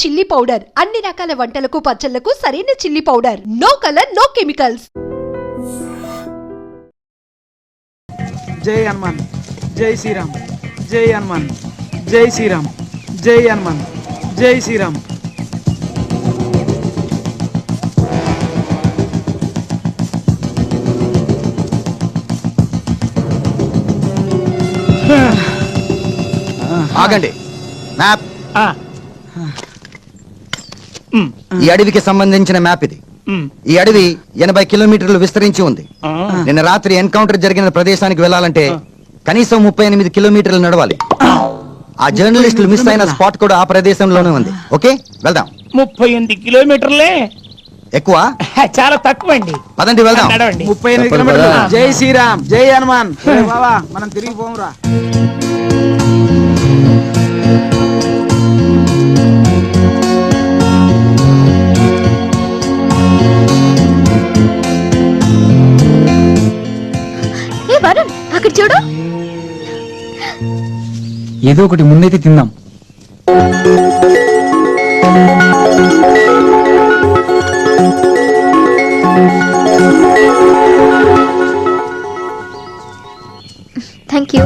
Chilli powder అన్ని రకాల వంటలకు పచ్చళ్లకు సరైన chilli powder. No colour no chemicals. జై హనుమాన్, జై శ్రీరామ్, జై హనుమాన్, జై శ్రీరామ్, జై హనుమాన్, జై శ్రీరామ్. ఆగండి. మ్యాప్. ఈ అడవికి సంబంధించిన మ్యాప్ ఇది. ఈ అడవి 80 కిలోమీటర్లు విస్తరించి ఉంది. నిన్న రాత్రి ఎన్కౌంటర్ జరిగిన ప్రదేశానికి వెళ్ళాలంటే కనీసం 38 కిలోమీటర్లు నడవాలి. ఆ జర్నలిస్టులు మిస్ అయిన స్పాట్ కూడా ఆ ప్రదేశంలోనే ఉంది. ఓకే, వెళ్దాం. 38 కిలోమీటర్లే ఎక్కువ? చాలా తక్కువ అండి. పదండి వెళ్దాం. 38 కిలోమీటర్లు. జై శ్రీరామ్, జై హనుమాన్. బాబా మనం తిరిగి పోమురా. అక్కడ చూడు, ఏదో ఒకటి ముందైతే తిందాం. Thank you.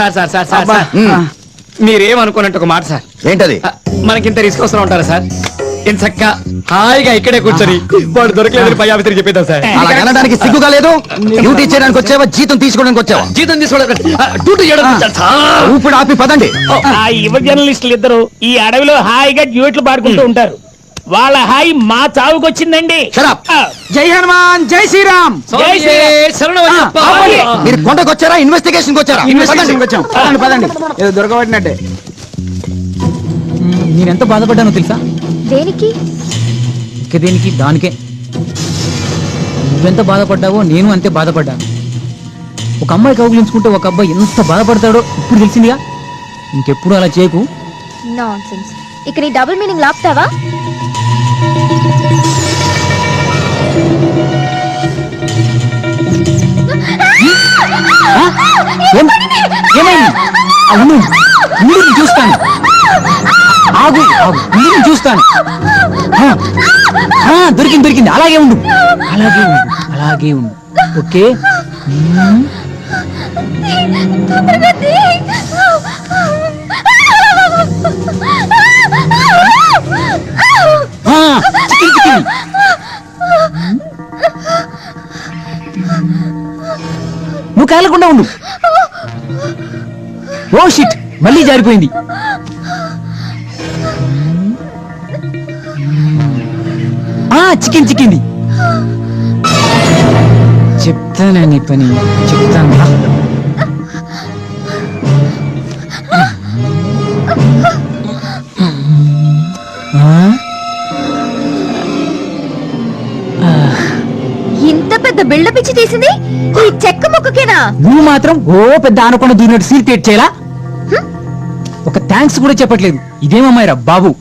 సార్ మీరేమనుకున్నట్టు ఒక మాట సార్. ఏంటది? మనకింత రిస్క్ వస్తూ ఉంటారా సార్? ఇంత చక్క హాయిగా ఇక్కడే కూర్చొని వాడు దొరకలేదని పై ఆఫీసర్కి చెప్పేద్దాం సార్. అలా అనడానికి సిగ్గుగా లేదు? డ్యూటీ చేయడానికి వచ్చావా, జీతం తీసుకోవడానికి వచ్చావా? జీతం తీసుకోవడానికి డ్యూటీ చేయడానికి. ఊపిడి ఆపి పదండి. ఆ యువ జర్నలిస్టులు ఇద్దరు ఈ అడవిలో హాయిగా డ్యూట్లు పాడుకుంటూ ఉంటారు. వాళ్ళ హాయి మా చావుకొచ్చిందండి. జై హనుమాన్, జై శ్రీరామ్, జై శ్రీరామ్. మీరు కొండకు వచ్చారా, ఇన్వెస్టిగేషన్ వచ్చారా? వచ్చాం. పదండి పదండి, ఏదో దొరకబట్టినట్టే. నేనెంత బాధపడ్డానో తెలుసా? దేనికి? దేనికి? దానికే. నువ్వెంత బాధపడ్డావో నేను అంతే బాధపడ్డాను. ఒక అమ్మాయి కౌగిలించుకుంటే ఒక అబ్బాయి ఎంత బాధపడతాడో ఇప్పుడు తెలిసిందిగా. ఇంకెప్పుడు అలా చేయకు. నాన్సెన్స్. ఇక నీ డబుల్ మీనింగ్ లాపుతావా? చూస్తాను. ఆగు ఆగు, చూస్తాను. దొరికింది దొరికింది. అలాగే ఉండు, అలాగే ఉండు, అలాగే ఉండు. ఓకే. నువ్వు కాలకుండా ఉండు. ఓ షిట్, మళ్ళీ జారిపోయింది. చికెన్ చిక్కింది. చెప్తానా నీ పని, చెప్తాను. బిల్డప్ ఇచ్చి తీసింది ఈ చెక్క ముక్కకేనా? నువ్వు మాత్రం ఓ పెద్ద ఆనకుండా దూరినట్టు సీల్ క్రియేట్ చేయాలా? ఒక థ్యాంక్స్ కూడా చెప్పట్లేదు. ఇదేమమ్మాయిరా బాబు.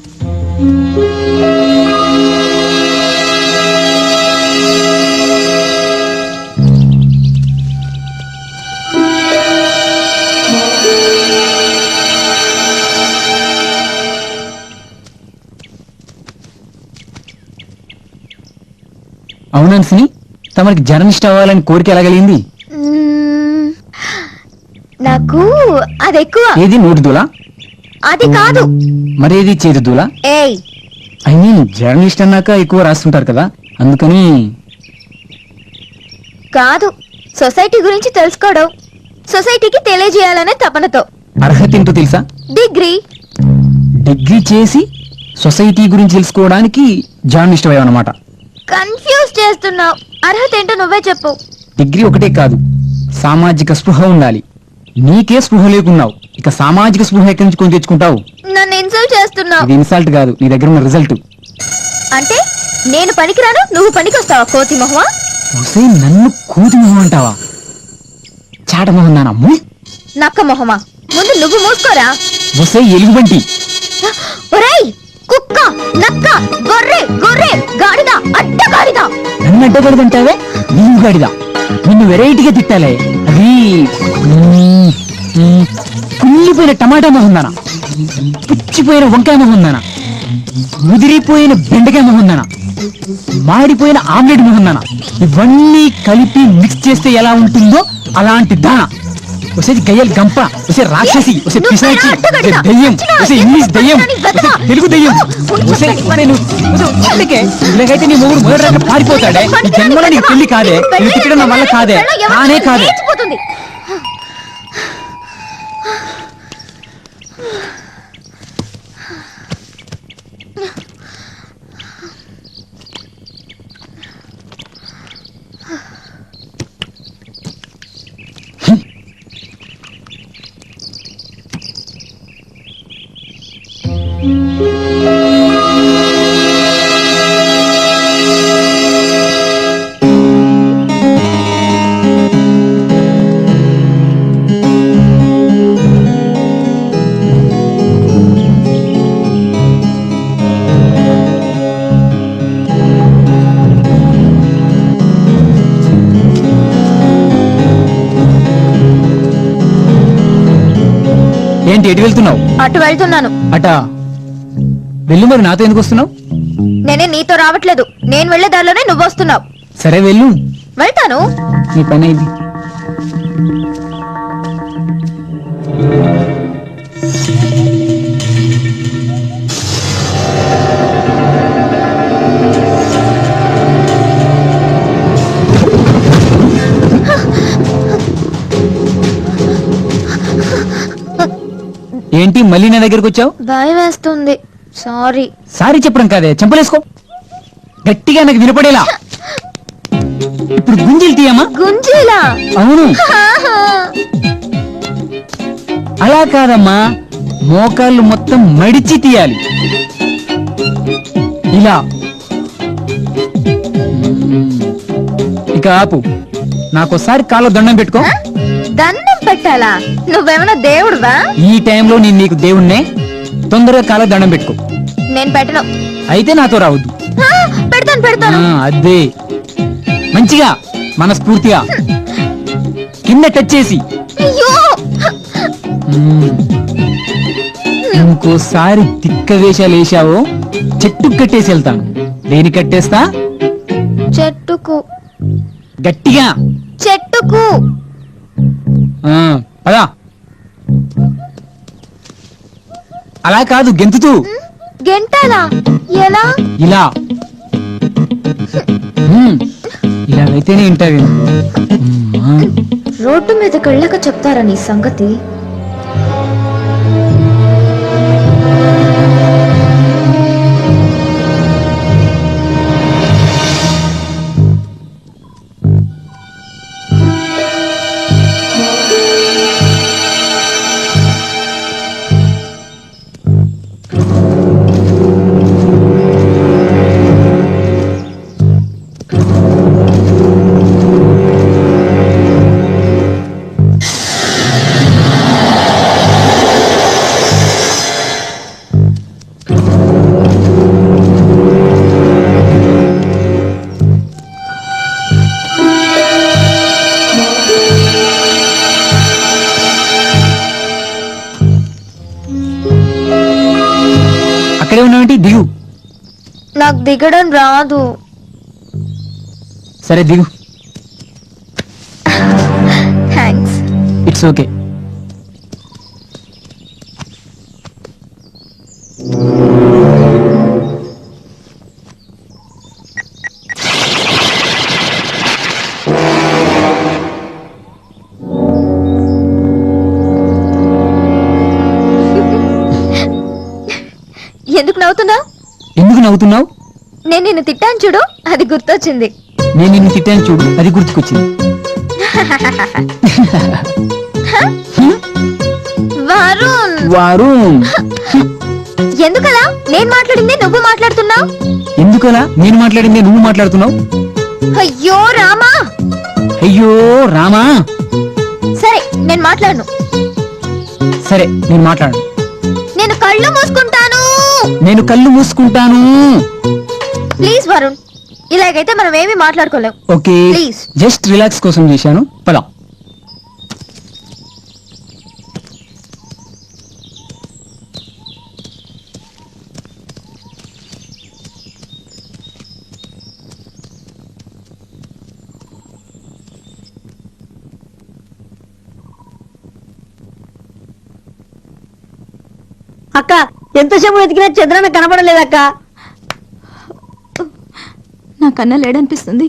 అవునన్సిని, తమకి జర్నలిస్ట్ అవ్వాలని కోరిక ఎలాగలిగింది? నాకు అది ఎక్కువ. ఏది నోటిదూలా? అది కాదు. మరేది చేతిదూలా? ఏయ్, ఐ మీన్ జర్నలిస్ట్ అన్నాక ఎక్కువ రాస్తుంటారు కదా, అందుకని. కాదు, సొసైటీ గురించి తెలుసుకోవడం, సొసైటీకి తెలియజేయాలనే తపనతో. అర్హత ఏంటో తెలుసా? డిగ్రీ. డిగ్రీ చేసి సొసైటీ గురించి తెలుసుకోవడానికి జర్నలిస్ట్ అయ్యావన్నమాట. కన్ఫ్యూజ్ చేస్తున్నావు. అర్హత ఏంటో నువ్వే చెప్పు. డిగ్రీ ఒకటే కాదు, సామాజిక స్పృహ ఉండాలి. నీకే స్పృహ లేకున్నావు, ఇక సామాజిక స్పృహ ఎక్కడి నుంచి కొని తెచ్చుకుంటావు? నన్ను ఇన్సల్ట్ చేస్తున్నావు. ఇది ఇన్సల్ట్ కాదు, నీ దగ్గర ఉన్న రిజల్ట్. అంటే నేను పనికిరాను, నువ్వు పనికొస్తావా కోతి మొహమా? ఒసే, నన్ను కూతి మొహం అంటావా? చాట మొహం నానమ్ము. నక్క మొహమా? ముందు నువ్వు మూసుకోరా. ఒసే ఎలుగుబంటి. ఒరేయ్, కుక్క, నక్క, గొర్రె, గొర్రె, గాడిద, అడ్డగాడిద. నన్ను అడ్డగడదంటావే? నీవు గడిదా. నిన్ను వెరైటీగా తిట్టాలే. అది కుళ్ళిపోయిన టమాటా మొహం దానా, పుచ్చిపోయిన వంకాయ మొహం దానా, ముదిరిపోయిన బెండకాయ మొహం దానా, మాడిపోయిన ఆమ్లెట్ మొహం దానా, ఇవన్నీ కలిపి మిక్స్ చేస్తే ఎలా ఉంటుందో అలాంటి దానా. ఒసే గయ్యల్ గంప, ఒసే రాక్షసి, ఒసే పిశాచి, ఒసే దయ్యం, ఒసే ఇంగ్లీష్ దయ్యం, ఒసే తెలుగు దయ్యం. ఒసే ఇలాగైతే నీ మొగుడు మొదటి రాత్రి పారిపోతాడే. ఈ జన్మలో నీకు పెళ్లి కాదే, నీకు తిట్టడం నా వల్ల కాదే, కానే కాదే. ఏంటి ఎటు వెళ్తున్నావు? అటు వెళ్తున్నాను. అటా వెళ్ళు. మరి నాతో ఎందుకు వస్తున్నావు? నేనే నీతో రావట్లేదు, నేను వెళ్లే దారిలోనే నువ్వు వస్తున్నావు. సరే వెళ్ళు. వెళ్తాను. నీ పని ఇది. ఏంటి మళ్ళీ నా దగ్గరకు వచ్చావు? భయం వేస్తుంది. సారీ. సారీ చెప్పడం కాదే, చెంపలేసుకో గట్టిగా, నాకు వినపడేలా. ఇప్పుడు గుంజీలు తీయమ్మా. గుంజీలా? అవును. అలా కాదమ్మా, మోకాళ్ళు మొత్తం మడిచి తీయాలి. ఇలా. ఇక ఆపు. నాకోసారి కాళ్ళ దండం పెట్టుకో. దండం పెట్టాలా? నువ్వేమన్నా దేవుడువా? ఈ టైంలో నేను నీకు దేవుణ్ణే. తొందరగా కాళ్ళ దండం పెట్టుకో. నేను పెట్టను. అయితే నాతో రావద్దు. పెడతాను పెడతాను. అదే మంచిగా మనస్ఫూర్తిగా కింద టచ్ చేసి. అయ్యో, ఇంకోసారి తిక్క వేషాలు వేసావో చెట్టు కట్టేసి వెళ్తాను. దేని కట్టేస్తా? చెట్టుకు. గట్టిగా. చెట్టుకు. పదా. అలా కాదు, గెంతుతూ. గెంటాలా? ఎలా? ఇలా. ఇలాగైతేనే వింటావి. రోడ్డు మీదకి వెళ్ళక చెప్తారా నీ సంగతి? ఏంటి దిగు. నాకు దిగడం రాదు. సరే దిగు. థ్యాంక్స్. It's okay. ఎందుకు నవ్వుతున్నావు? ఎందుకు నవ్వుతున్నావు? నేను నిన్ను తిట్టాను చూడు, అది గుర్తొచ్చింది. నేను నిన్ను తిట్టాను చూడు, అది గుర్తుకొచ్చింది. వరుణ్, వరుణ్, ఎందుకలా? నేను మాట్లాడింది నువ్వు మాట్లాడుతున్నావు. ఎందుకలా నేను మాట్లాడిందే నువ్వు మాట్లాడుతున్నావు? అయ్యో రామా. అయ్యో రామా. సరే నేను మాట్లాడను. సరే నేను మాట్లాడు. నేను కళ్ళు మూసుకుంటాను. నేను కళ్ళు మూసుకుంటాను. ప్లీజ్ వరుణ్, ఇలాగైతే మనం ఏమీ మాట్లాడుకోలేం. Okay, Please. జస్ట్ రిలాక్స్ కోసం చేశాను. పద. అక్క ఎంతసేపు వెతికినా చంద్రన్న కనపడలేదక్క. నాకన్నా లేడనిపిస్తుంది.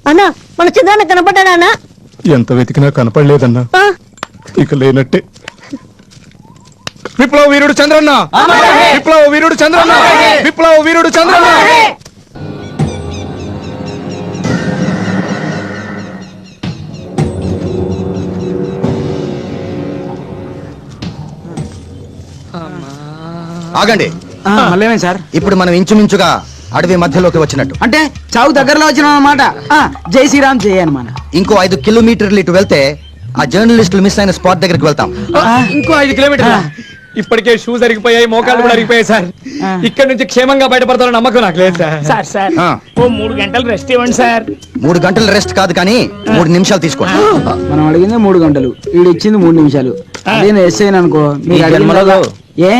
అన్నా మన చంద్రన్న కనపడ్డా అన్న? ఎంత వెతికినా కనపడలేదన్నా. ఇక లేనట్టే. విప్లవ వీరుడు చంద్రన్న, విప్లవ వీరుడు చంద్రన్న, విప్లవ వీరుడు చంద్రన్న. ఆగండి. మళ్ళీ సార్, ఇప్పుడు మనం ఇంచుమించుగా అడవి మధ్యలోకి వచ్చినట్టు. అంటే చావు దగ్గరలో వచ్చిన అన్నమాట. జై శ్రీరామ్ జై హనుమాన్. ఇంకో 5 కిలోమీటర్లు ఇటు వెళ్తే ఆ జర్నలిస్టులు మిస్ అయిన స్పాట్ దగ్గరికి వెళ్తాం. ఇంకో 5 కిలోమీటర్లు. ఇప్పటికే షూస్ అరిగిపోయాయి, మోకాళ్ళు కూడా అరిగిపోయాయి సార్. ఇక్కడ నుంచి క్షేమంగా బయటపడతారని నమ్మకం నాకు లేదు సార్. సార్ సార్ ఆ. ఓ 3 గంటలు రెస్ట్ ఇవ్వండి సార్. 3 గంటల రెస్ట్ కాదు కానీ 3 నిమిషాలు తీసుకోండి. మనం అడిగింది 3 గంటలు, వీడు ఇచ్చింది 3 నిమిషాలు. అదే నేను ఎస్ అయినా అనుకో, మీరు అడిగిన ఏ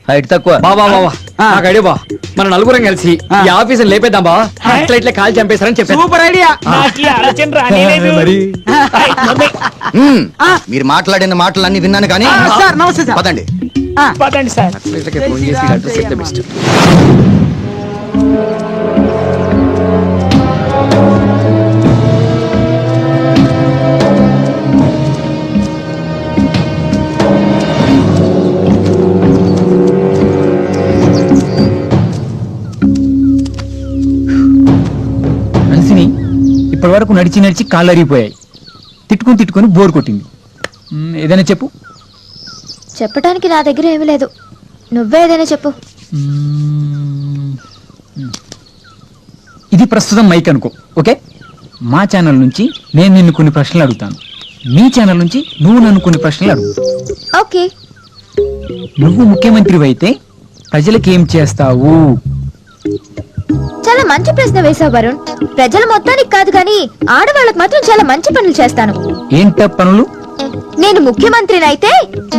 హైట్ తక్కువ. బాబా నాకు ఐడియా బా, మన నలుగురం కలిసి ఈ ఆఫీసుని లేపేద్దాం బా. అట్లా ఇట్లా కాల్ చంపేస్తారని చెప్పారు. Super idea. నాకు ఈ ఆలోచన రానేలేదు. ఐ, మమ్మీ, మీరు మాట్లాడిన మాటలన్నీ విన్నాను కానీ సార్ నమస్తే సార్. పదండి. పదండి సార్. ఫోన్ చేసి అడ్రస్ చెప్తే బెస్ట్. మనిషిని ఇప్పటి వరకు నడిచి నడిచి కాళ్ళు అరిగిపోయాయి. తిట్టుకుని బోర్ కొట్టింది. ఏదైనా చెప్పు. చెప్పడానికి నా దగ్గర ఏమీ లేదు, నువ్వే ఏదైనా చెప్పు. ఇది ప్రస్తుతం మైక్ అనుకో, ఓకే? మా ఛానల్ నుంచి నేను నిన్ను కొన్ని ప్రశ్నలు అడుగుతాను, మీ ఛానల్ నుంచి నువ్వు నన్ను కొన్ని ప్రశ్నలు అడుగు. ఓకే. నువ్వు ముఖ్యమంత్రి అయితే ప్రజలకు ఏం చేస్తావు? చాలా మంచి ప్రశ్న వేశావు వరుణ్. ప్రజల మొత్తానికి కాదు కానీ ఆడవాళ్ళకి మాత్రం చాలా మంచి పనులు చేస్తాను. ఏంట పనులు? నేను ముఖ్యమంత్రినైతే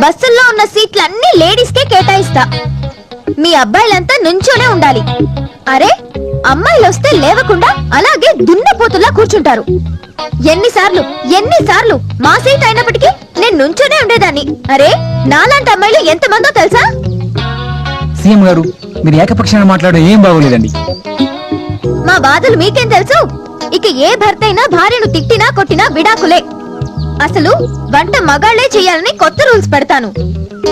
బస్సుల్లో ఉన్న సీట్లన్నీ లేడీస్ కే కేటాయిస్తా. మీ అబ్బాయిలంతా నుంచోనే ఉండాలి. అరే, అమ్మాయిలు వస్తే లేవకుండా అలాగే దున్నపోతుల్లా కూర్చుంటారు. ఎన్నిసార్లు మా సీట్ అయినప్పటికీ నేను నుంచోనే ఉండేదాన్ని. అరే, నాలాంటి అమ్మాయిలు ఎంతమందో తెలుసా? సీఎం గారు, మీరు ఏకపక్షాన మాట్లాడడం ఏం బాగోలేదండి. మా బాధలు మీకేం తెలుసు? ఇక ఏ భర్త అయినా భార్యను తిట్టినా కొట్టినా విడాకులే. అసలు వంట మగాళ్లే చేయాలని కొత్త రూల్స్ పెడతాను.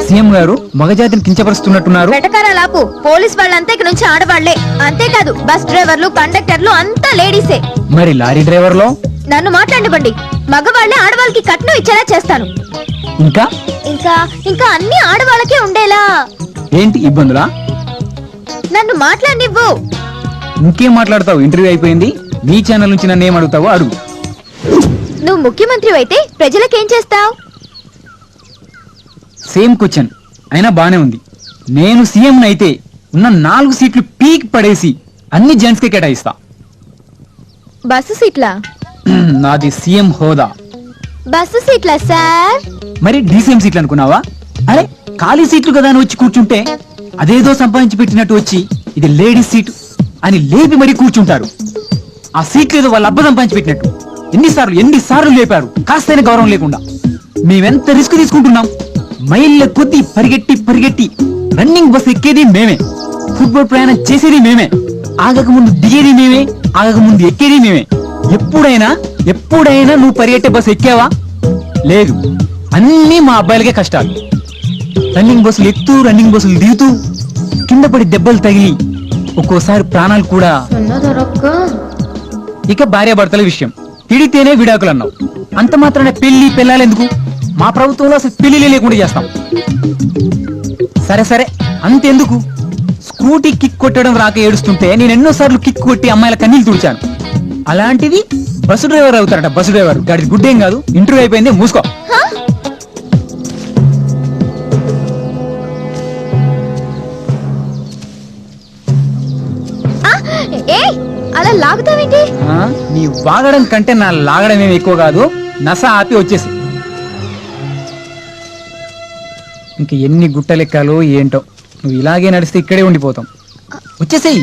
సీఎం గారు మగజాతిని కించపరుస్తున్నట్టున్నారు. వెటకారాలాపు. పోలీస్ వాళ్ళంతా ఇక నుంచి ఆడవాళ్లే. అంతేకాదు బస్ డ్రైవర్లు, కండక్టర్లు అంతా లేడీసే. మరి లారీ డ్రైవర్లో? నన్ను మాట్లాడనివ్వండి. మగవాళ్లే ఆడవాళ్ళకి కట్నం ఇచ్చేలా చేస్తాను. ఇంకా ఇంకా ఇంకా అన్ని ఆడవాళ్ళకే ఉండేలా. ఏంటి ఇబ్బందులా? నన్ను మాట్లాడనివ్వు. ఇంకేం మాట్లాడతావు? ఇంటర్వ్యూ అయిపోయింది. మీ ఛానల్ నుంచి నన్ను ఏం అడుగుతావో అడుగు. నువ్వు ముఖ్యమంత్రి అయితే ప్రజలకేం చేస్తావు? సేమ్ క్వశ్చన్ అయినా బానే ఉంది. నేను సీఎం అయితే ఉన్న 4 సీట్లు పీక్ పడేసి అన్ని జెంట్స్ కి కేటాయిస్తా. బస్సు సీట్లా? నాది సీఎం హోదా. బస్సు సీట్లా సార్? మరి డీసీఎం సీట్లు అనుకున్నావా? అరే ఖాళీ సీట్లు కదా అని వచ్చి కూర్చుంటే అదేదో సంపాదించి పెట్టినట్టు వచ్చి ఇది లేడీస్ సీటు అని లేపి మరీ కూర్చుంటారు. ఆ సీట్లు ఏదో వాళ్ళ అబ్బ సంపాదించి పెట్టినట్టు ఎన్నిసార్లు లేపారు, కాస్తైనా గౌరవం లేకుండా. మేమెంత రిస్క్ తీసుకుంటున్నాం. మైళ్ళ కొద్ది పరిగెట్టి రన్నింగ్ బస్ ఎక్కేది మేమే, ఫుట్బాల్ ప్రయాణం చేసేది మేమే, ఆగక ముందు దిగేది మేమే, ఆగక ముందు ఎక్కేది మేమే. ఎప్పుడైనా నువ్వు పరిగెట్టే బస్సు ఎక్కావా? లేదు. అన్నీ మా అబ్బాయిలకే కష్టాలు. రన్నింగ్ బస్సులు ఎక్కుతూ రన్నింగ్ బస్సులు దిగుతూ కింద పడి దెబ్బలు తగిలి ఒక్కోసారి ప్రాణాలు కూడా. ఇక భార్యాభర్తల విషయం తిడితేనే విడాకులు అన్నావు. అంత మాత్రాన పెళ్లి పెళ్ళాలెందుకు? మా ప్రభుత్వంలో అసలు పెళ్లిలే లేకుండా చేస్తాం. సరే అంతెందుకు, స్కూటీ కిక్ కొట్టడం రాక ఏడుస్తుంటే నేను ఎన్నోసార్లు కిక్ కొట్టి అమ్మాయిల కన్నీళ్ళు తుడిచాను. అలాంటిది బస్సు డ్రైవర్ అవుతారట. బస్సు డ్రైవర్ గాడి గుడ్డేం కాదు. ఇంటర్వ్యూ అయిపోయింది, మూసుకో. అలా లాగుతావేంటి? నీ వాగడం కంటే నా లాగడం ఏమి ఎక్కువ కాదు. నస ఆపి వచ్చేసి ఇంక ఎన్ని గుట్టలెక్కాలో ఏంటో. నువ్వు ఇలాగే నడిస్తే ఇక్కడే ఉండిపోతాం. వచ్చేసేయి.